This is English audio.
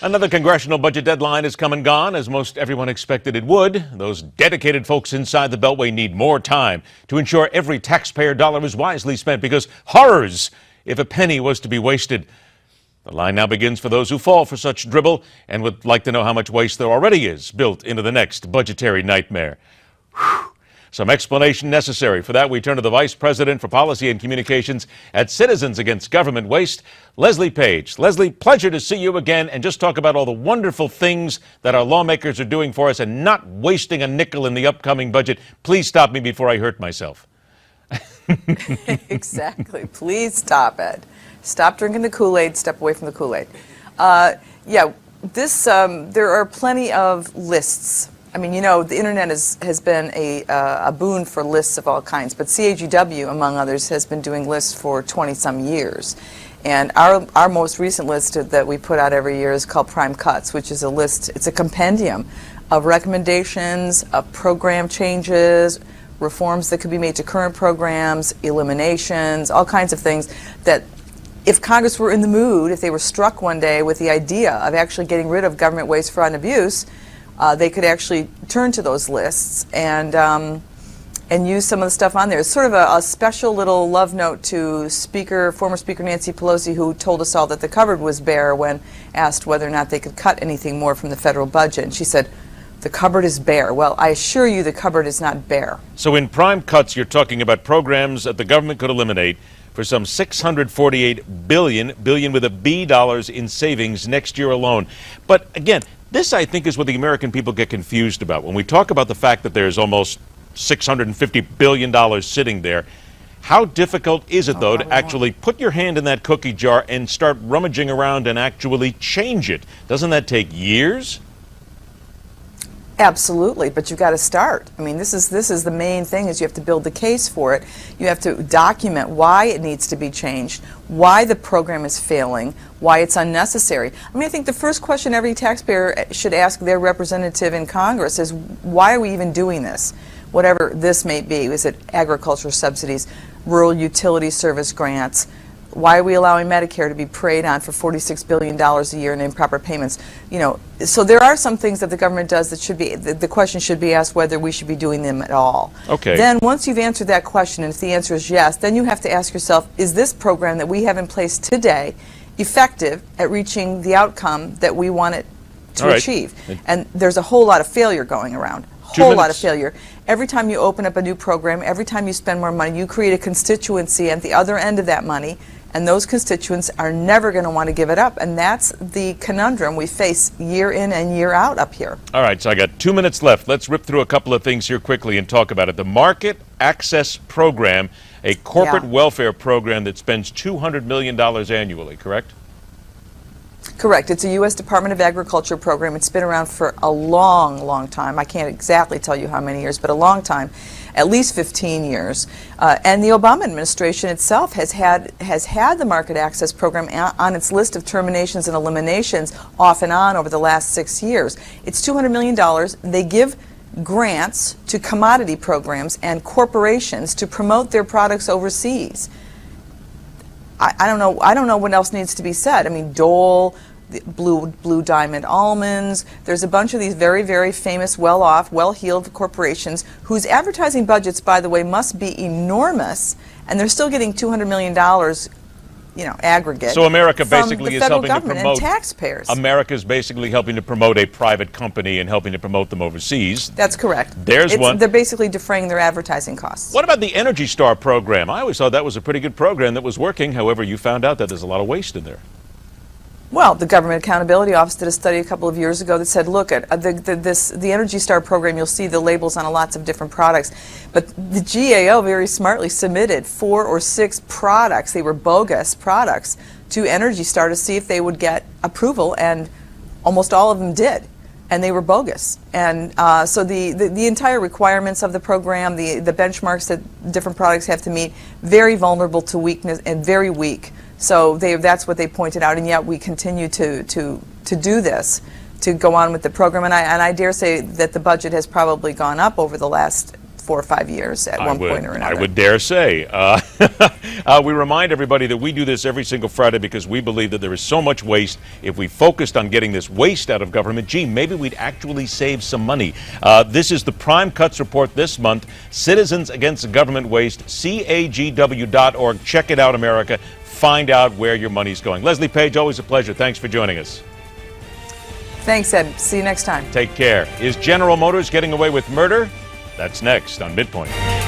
Another congressional budget deadline has come and gone, as most everyone expected it would. Those dedicated folks inside the Beltway need more time to ensure every taxpayer dollar is wisely spent, because horrors if a penny was to be wasted. The line now begins for those who fall for such dribble and would like to know how much waste there already is built into the next budgetary nightmare. Whew. Some explanation necessary. For that, we turn to the Vice President for Policy and Communications at Citizens Against Government Waste, Leslie Paige. Leslie, pleasure to see you again, and just talk about all the wonderful things that our lawmakers are doing for us and not wasting a nickel in the upcoming budget. Please stop me before I hurt myself. Exactly. Please stop it. Stop drinking the Kool-Aid. Step away from the Kool-Aid. There are plenty of lists. I mean, you know, the internet has been a boon for lists of all kinds, but CAGW, among others, has been doing lists for 20-some years. And our most recent list that we put out every year is called Prime Cuts, which is a list, it's a compendium of recommendations, of program changes, reforms that could be made to current programs, eliminations, all kinds of things that if Congress were in the mood, if they were struck one day with the idea of actually getting rid of government waste, fraud, and abuse, they could actually turn to those lists and use some of the stuff on there. It's sort of a special little love note to former Speaker Nancy Pelosi, who told us all that the cupboard was bare when asked whether or not they could cut anything more from the federal budget. And she said, "The cupboard is bare." Well, I assure you the cupboard is not bare. So in Prime Cuts, you're talking about programs that the government could eliminate for some $648 billion with a B dollars in savings next year alone. But again, this, I think, is what the American people get confused about. When we talk about the fact that there's almost $650 billion sitting there, how difficult is it, though, to actually put your hand in that cookie jar and start rummaging around and actually change it? Doesn't that take years? Absolutely, but you've got to start. I mean, this is the main thing, is you have to build the case for it. You have to document why it needs to be changed, why the program is failing, why it's unnecessary. I mean, I think the first question every taxpayer should ask their representative in Congress is, why are we even doing this? Whatever this may be. Is it agriculture subsidies, rural utility service grants? Why are we allowing Medicare to be preyed on for $46 billion a year in improper payments? You know, so there are some things that the government does that should be, the question should be asked whether we should be doing them at all. Okay. Then once you've answered that question, and if the answer is yes, then you have to ask yourself, is this program that we have in place today effective at reaching the outcome that we want it to achieve? And there's a whole lot of failure going around. Whole lot of failure. Every time you open up a new program, every time you spend more money, you create a constituency at the other end of that money, and those constituents are never going to want to give it up. And that's the conundrum we face year in and year out up here. All right, so I got 2 minutes left. Let's rip through a couple of things here quickly and talk about it. The Market Access Program, a corporate welfare program that spends $200 million annually, correct? Correct. It's a U.S. Department of Agriculture program. It's been around for a long, long time. I can't exactly tell you how many years, but a long time, at least 15 years. And the Obama administration itself has had the Market Access Program on its list of terminations and eliminations off and on over the last 6 years. It's $200 million. They give grants to commodity programs and corporations to promote their products overseas. I don't know what else needs to be said. I mean, Dole, the Blue Diamond almonds. There's a bunch of these very, very famous, well-off, well-heeled corporations whose advertising budgets, by the way, must be enormous, and they're still getting $200 million, you know, aggregate. So America basically is helping to promote. And taxpayers. America is basically helping to promote a private company and helping to promote them overseas. That's correct. There's one. They're basically defraying their advertising costs. What about the Energy Star program? I always thought that was a pretty good program that was working. However, you found out that there's a lot of waste in there. Well, the Government Accountability Office did a study a couple of years ago that said, look, at the Energy Star program, you'll see the labels on lots of different products, but the GAO very smartly submitted 4 or 6 products, they were bogus products, to Energy Star to see if they would get approval, and almost all of them did, and they were bogus. And so the entire requirements of the program, the benchmarks that different products have to meet, very vulnerable to weakness and very weak. So that's what they pointed out, and yet we continue to do this, to go on with the program. And I dare say that the budget has probably gone up over the last 4 or 5 years at one point or another. I would dare say. We remind everybody that we do this every single Friday because we believe that there is so much waste. If we focused on getting this waste out of government, gee, maybe we'd actually save some money. This is the Prime Cuts Report this month. Citizens Against Government Waste, CAGW.org. Check it out, America. Find out where your money's going. Leslie Paige, always a pleasure. Thanks for joining us. Thanks, Ed. See you next time. Take care. Is General Motors getting away with murder? That's next on MidPoint.